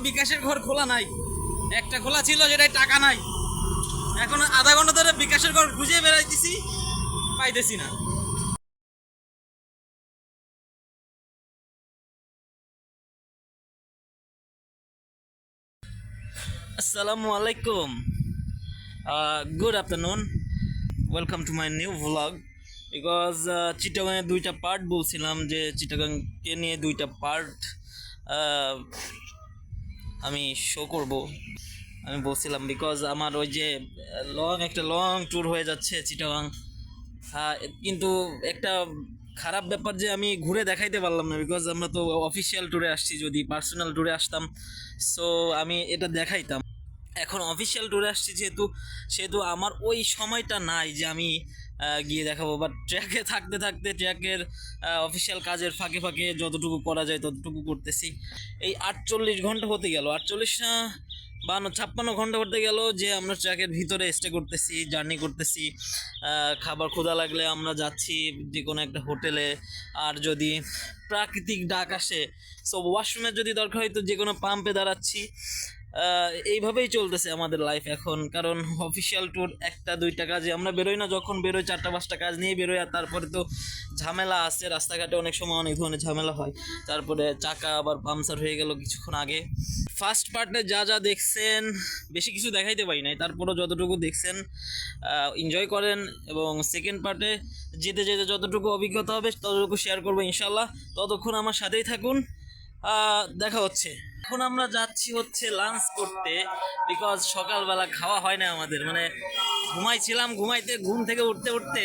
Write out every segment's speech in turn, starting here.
বিকাশের ঘর খোলা নাই, একটা খোলা ছিল যেটাই টাকা নাই। এখন আধা ঘন্টা ধরে বিকাশের ঘর খুঁজে বেড়াইতেছি, পাইতেছি না। আসসালামু আলাইকুম, good afternoon, welcome to my new vlog. Because চিটাগাংয়ের দুইটা পার্ট বলছিলাম, যে চিটাগাংকে নিয়ে দুইটা পার্ট আমি শো করব। আমি বলছিলাম বিকজ আমার ওই যে একটা লং ট্যুর হয়ে যাচ্ছে চিটাগাং। কিন্তু একটা খারাপ ব্যাপার যে আমি ঘুরে দেখাইতে পারলাম না, বিকজ আমরা তো অফিসিয়াল ট্যুরে আসছি। যদি পার্সোনাল ট্যুরে আসতাম সো আমি এটা দেখাইতাম। এখন অফিসিয়াল ট্যুরে আসছি যেহেতু, সেহেতু আমার ওই সময়টা নাই যে আমি গিয়ে দেখাবো। বাট ট্র্যাকে থাকতে থাকতে ট্র্যাকের অফিসিয়াল কাজের ফাঁকে ফাঁকে যতটুকু করা যায় ততটুকু করতেছি। এই 48 ঘন্টা হতে গেল, 48 না 52-56 ঘন্টা হতে গেল যে আমরা ট্র্যাকের ভিতরে স্টে করতেছি, জার্নি করতেছি। খাবার ক্ষুধা লাগলে আমরা যাচ্ছি যে কোনো একটা হোটেলে, আর যদি প্রাকৃতিক ডাক আসে সো ওয়াশরুমের যদি দরকার হয় তো যে কোনো পাম্পে দাঁড়াচ্ছি। এইভাবেই চলতেছে আমাদের লাইফ এখন। কারণ অফিসিয়াল ট্যুর 1-2টা কাজে আমরা বেরোই না, যখন বেরোই 4-5টা কাজ নিয়ে বেরোই। আর তারপরে তো ঝামেলা আছে, রাস্তাঘাটে অনেক সময় অনেক ধরনের ঝামেলা হয়। তারপরে চাকা আবার পাংচার হয়ে গেল কিছুক্ষণ আগে। ফার্স্ট পার্টে যা যা দেখছেন, বেশি কিছু দেখাইতে পারি নাই, তারপরেও যতটুকু দেখছেন এনজয় করেন। এবং সেকেন্ড পার্টে যেতে যেতে যতটুকু অভিজ্ঞতা হবে ততটুকু শেয়ার করবো ইনশাল্লাহ। ততক্ষণ আমার সাথেই থাকুন, দেখা হচ্ছে। এখন আমরা যাচ্ছি হচ্ছে লাঞ্চ করতে, বিকজ সকালবেলা খাওয়া হয় না আমাদের। মানে ঘুমাইছিলাম, ঘুম থেকে উঠতে উঠতে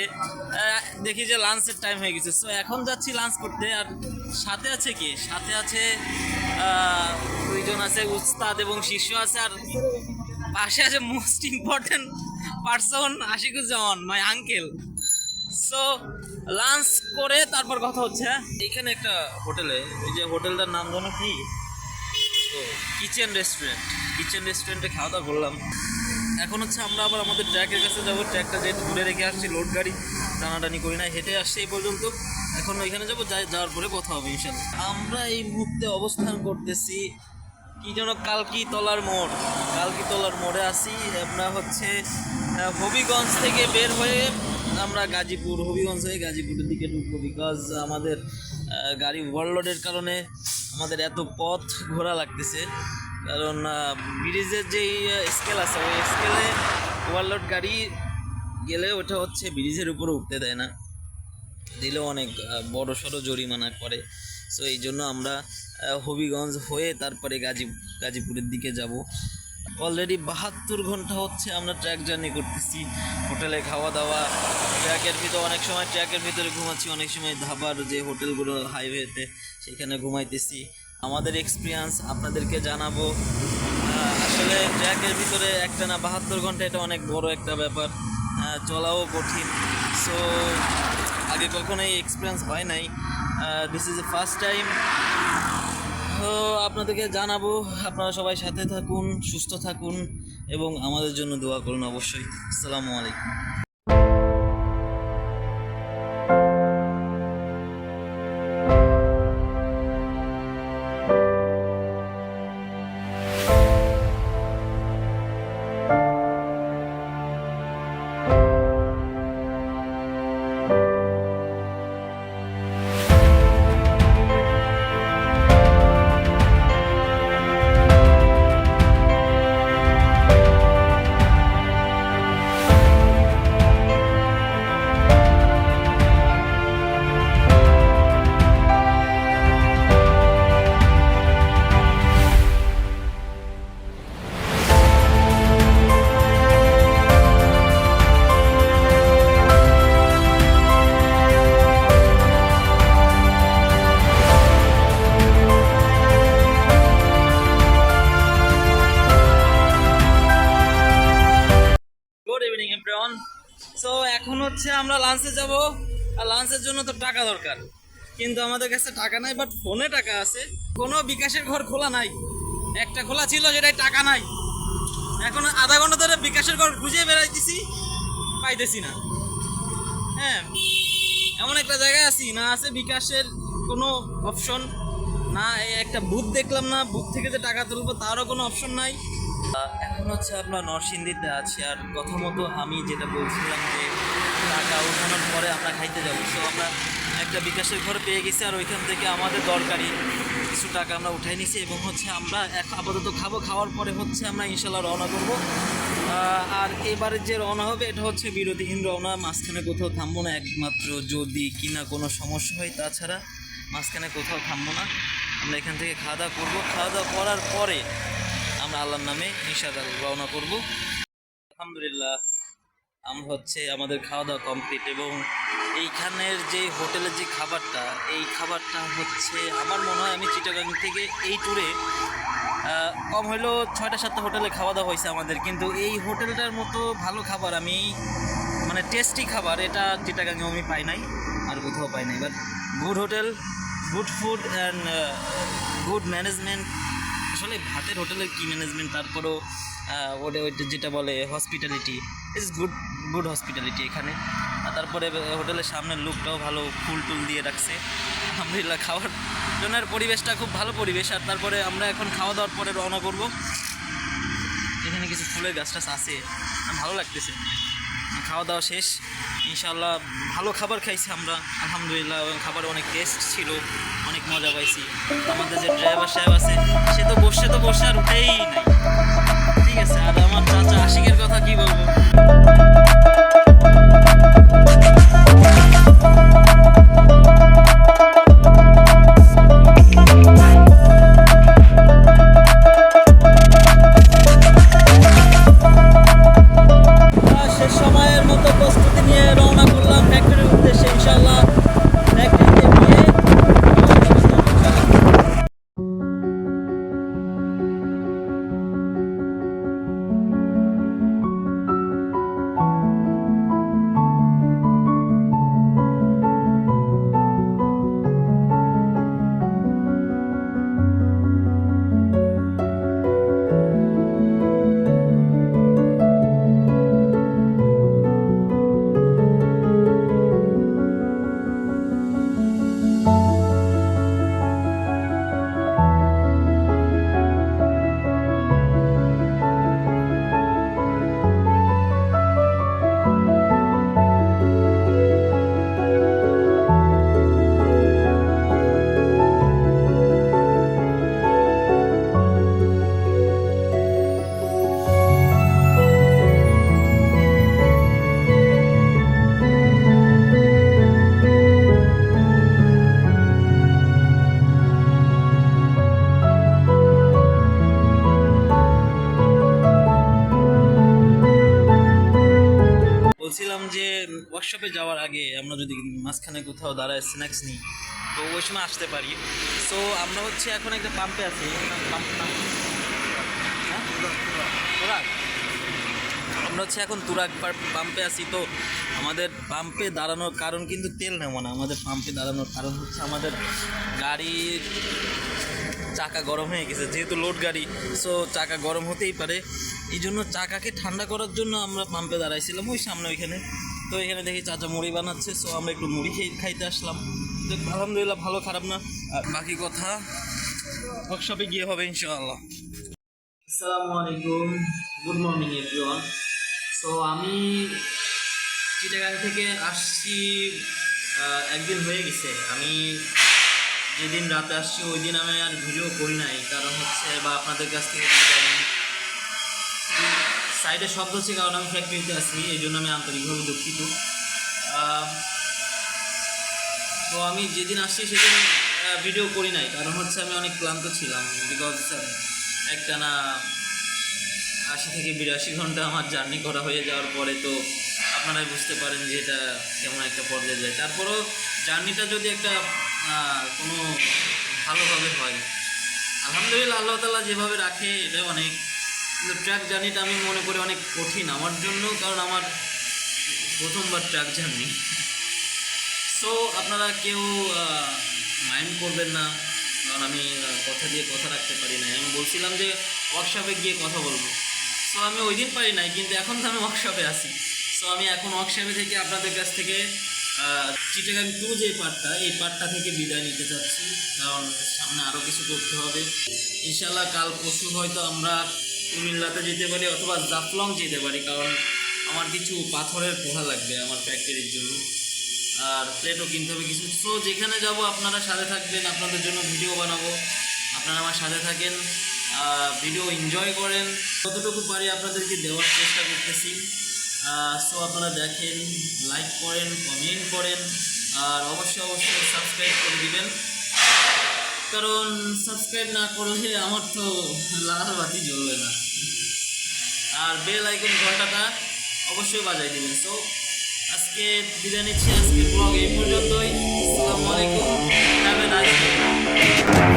দেখি যে লাঞ্চের টাইম হয়ে গেছে। সো এখন যাচ্ছি লাঞ্চ করতে। আর সাথে আছে কি, সাথে আছে দুইজন আছে, উস্তাদ এবং শিষ্য আছে। আর পাশে আছে most important person, Ashikuzzaman, my uncle. So lunch করে তারপর কথা হচ্ছে। এইখানে একটা হোটেলে, ওই যে হোটেলটার নাম জানো কি, তো কিচেন রেস্টুরেন্টে খাওয়া দাওয়া করলাম। এখন হচ্ছে আমরা আবার আমাদের ট্র্যাকের কাছে যাবো। ট্র্যাকটা যেহেতু ঘুরে রেখে আসছি, লোড গাড়ি টানাটানি করি না, হেঁটে আসছে এই পর্যন্ত। এখন ওইখানে যাবো, যাওয়ার পরে কথা হবে ইনশাল্লাহ। আমরা এই মুহূর্তে অবস্থান করতেছি কি যেন কালকিতলার মোড়ে আছি আমরা। হচ্ছে হবিগঞ্জ থেকে বের হয়ে আমরা হবিগঞ্জ হয়ে গাজীপুরের দিকে ঢুকবো। বিকজ আমাদের গাড়ি ওভারলোডের কারণে আমাদের এত পথ ঘোরা লাগতেছে। কারণ ব্রিজের যেই স্কেল আছে, ওই স্কেলে ওভারলোড গাড়ি গেলে ওটা হচ্ছে ব্রিজের উপরে উঠতে দেয় না, দিলেও অনেক বড় সড়ো জরিমানা করে। সো এই জন্য আমরা হবিগঞ্জ হয়ে তারপরে গাজীপুরের দিকে যাব। অলরেডি 72 ঘন্টা হচ্ছে আমরা ট্র্যাক জার্নি করতেছি। হোটেলে খাওয়া দাওয়া, ট্র্যাকের ভিতরে অনেক সময় ট্র্যাকের ভিতরে ঘুমাচ্ছি, অনেক সময় ধাবার যে হোটেলগুলো হাইওয়েতে সেখানে ঘুমাইতেছি। আমাদের এক্সপিরিয়েন্স আপনাদেরকে জানাবো। আসলে ট্র্যাকের ভিতরে একটানা 72 ঘন্টা, এটা অনেক বড় একটা ব্যাপার, চলাও কঠিন। সো আগে কখনো এই এক্সপিরিয়েন্স হয় নাই, this is the first time. তো আপনাদেরকে জানাবো। আপনারা সবাই সাথে থাকুন, সুস্থ থাকুন এবং আমাদের জন্য দোয়া করুন অবশ্যই। আসসালামু আলাইকুম। সো এখন হচ্ছে আমরা লাঞ্চে যাব। আর লাঞ্চের জন্য তো টাকা দরকার, কিন্তু আমাদের কাছে টাকা নাই। বাট ফোনে টাকা আছে। কোনো বিকাশের ঘর খোলা নাই, একটা খোলা ছিল যেটাই টাকা নাই। এখন আধা ঘন্টা ধরে বিকাশের ঘর খুঁজে বেড়াইতেছি, পাইতেছি না। হ্যাঁ, এমন একটা জায়গায় আছি না আছে বিকাশের কোনো অপশন, না এই একটা বুথ দেখলাম না, বুথ থেকে যে টাকা তুলবো তারও কোনো অপশন নাই। এখন হচ্ছে আপনার নরসিংদীতে আছি, আর কথা মতো আমি যেটা বলছিলাম যে টাকা উঠানোর পরে আমরা খাইতে যাবো। সো আমরা একটা বিকাশের ঘর পেয়ে গেছি, আর ওইখান থেকে আমাদের দরকারি কিছু টাকা আমরা উঠাই নিছি এবং হচ্ছে আমরা আপাতত খাবো। খাওয়ার পরে হচ্ছে আমরা ইনশাল্লাহ রওনা করবো। আর এবারে যে রওনা হবে এটা হচ্ছে বিরতিহীন রওনা, মাঝখানে কোথাও থামবো না, একমাত্র যদি কিনা কোনো সমস্যা হয়, তাছাড়া মাঝখানে কোথাও থামবো না। আমরা এখান থেকে খাওয়া দাওয়া করবো, খাওয়া দাওয়া করার পরে আমরা আল্লাহর নামে ইনশাআল্লাহ রওনা করব। আলহামদুলিল্লাহ আমরা হচ্ছে আমাদের খাওয়া দাওয়া কমপ্লিট, এবং এইখানের যে হোটেলের যে খাবারটা, এই খাবারটা হচ্ছে আমার মনে হয় আমি চিটাগাং থেকে এই ট্যুরে কম হইলেও 6টা-7টা হোটেলে খাওয়া দাওয়া হয়েছে আমাদের, কিন্তু এই হোটেলটার মতো ভালো খাবার আমি মানে টেস্টি খাবার এটা চিটাগাংয়ে আমি পাই নাই, আর কোথাও পাই নাই। But good hotel, good food and good management. আসলে ভাতের হোটেলের কী ম্যানেজমেন্ট, তারপরেও ওইটা যেটা বলে hospitality is good, good hospitality এখানে। আর তারপরে হোটেলের সামনের লুকটাও ভালো, ফুল টুল দিয়ে রাখছে আলহামদুলিল্লাহ। খাওয়ার জন্যের পরিবেশটা খুব ভালো পরিবেশ। আর তারপরে আমরা এখন খাওয়া দাওয়ার পরে রওনা করব। এখানে কিছু ফুলের গাছ টাছ আছে, ভালো লাগতেছে। খাওয়া দাওয়া শেষ ইনশাআল্লাহ, ভালো খাবার খাইছি আমরা আলহামদুলিল্লাহ, এবং খাবারে অনেক টেস্ট ছিল, অনেক মজা পাইছি। আমাদের যে ড্রাইভার সাহেব আছে সে তো বসে আর উঠেই নাই, ঠিক আছে। আর আমার চাচা আশিকের কথা কি বলবো। শেষ সময়ের মতো প্রস্তুতি নিয়ে রওনা করলাম ফ্যাক্টরির উদ্দেশ্যে ইনশাআল্লাহ। ফ্যাক্টরিতে গিয়ে বলছিলাম যে ওয়ার্কশপে যাওয়ার আগে আমরা যদি মাঝখানে কোথাও দাঁড়ায় স্ন্যাক্স নিই তো ওই সময় আসতে পারি। সো আমরা হচ্ছে এখন একটা পাম্পে আছি, পাম্প নাম তুরাগ। আমরা হচ্ছে এখন তুরাগ পাম্পে আছি। তো আমাদের পাম্পে দাঁড়ানোর কারণ কিন্তু তেল নেব না, আমাদের পাম্পে দাঁড়ানোর কারণ হচ্ছে আমাদের গাড়ির চাকা গরম হয়ে গেছে, যেহেতু লোড গাড়ি, সো চাকা গরম হতেই পারে। এই জন্য চাকাকে ঠান্ডা করার জন্য আমরা পাম্পে দাঁড়াইছিলাম ওই সামনে ওইখানে। তো এখানে দেখি চাচা মুড়ি বানাচ্ছে, সো আমরা একটু মুড়ি খাইতে আসলাম। তো আলহামদুলিল্লাহ ভালো, খারাপ না। আর বাকি কথা ওয়ার্কশপে গিয়ে হবে ইনশাআল্লাহ। আসসালামু আলাইকুম, গুড মর্নিং এভরিওয়ান। সো আমি চিটাগাং থেকে আসছি একদিন হয়ে গেছে। আমি যেদিন রাতে আসছি ওই দিন আমি আর ভিডিও করি নাই, কারণ হচ্ছে বা আপনাদের কাছ থেকে সাইডে শব্দ হচ্ছে, কারণ আমি ফ্যাক্টরিতে আসছি, এই জন্য আমি আন্তরিকভাবে দুঃখিত। তো আমি যেদিন আসছি সেদিন ভিডিও করি নাই, কারণ হচ্ছে আমি অনেক ক্লান্ত ছিলাম, বিকজ একটানা 80 থেকে 82 ঘন্টা আমার জার্নি করা হয়ে যাওয়ার পরে তো আপনারাই বুঝতে পারেন যে এটা কেমন একটা পর্যায়ে যায়। তারপরও জার্নিটা যদি একটা কোনো ভালোভাবে হয় আলহামদুলিল্লাহ, আল্লাহ তাআলা যেভাবে রাখে এটা অনেক। কিন্তু ট্র্যাক জার্নিটা আমি মনে করি অনেক কঠিন আমার জন্য, কারণ আমার প্রথমবার ট্র্যাক জার্নি। সো আপনারা কেউ মাইন্ড করবেন না, কারণ আমি কথা দিয়ে কথা রাখতে পারি না। আমি বলছিলাম যে ওয়ার্কশপে গিয়ে কথা বলবো, সো আমি ওই দিন পারি নাই, কিন্তু এখন তো আমি ওয়ার্কশপে আছি। সো আমি এখন ওয়ার্কশপে থেকে আপনাদের কাছ থেকে চিটাগাং 2 যে পার্টটা, এই পার্টটা থেকে বিদায় নিতে চাচ্ছি, কারণ সামনে আরও কিছু করতে হবে। ইনশাল্লাহ কাল পরশু হয়তো আমরা কুমিল্লাতে যেতে পারি অথবা জাফলং যেতে পারি, কারণ আমার কিছু পাথরের পোহা লাগবে আমার ফ্যাক্টরির জন্য, আর প্লেটও কিনতে হবে কিছু। তো যেখানে যাব আপনারা সাথে থাকবেন, আপনাদের জন্য ভিডিও বানাবো, আপনারা আমার সাথে থাকেন, ভিডিও এনজয় করেন, যতটুকু পারি আপনাদেরকে দেওয়ার চেষ্টা করতেছি। সো আপনারা দেখেন, লাইক করেন, কমেন্ট করেন, আর অবশ্যই সাবস্ক্রাইব করে দিবেন, কারণ সাবস্ক্রাইব না করলে আমার তো লাল বাতি জ্বলবে না। আর বেল আইকন ঘন্টাটা অবশ্যই বাজাই দিবেন। সো আজকে বিদায় নিচ্ছি, আজকে ব্লগ এই পর্যন্তই। আসসালামু আলাইকুম, হ্যাভ এ নাইস ডে।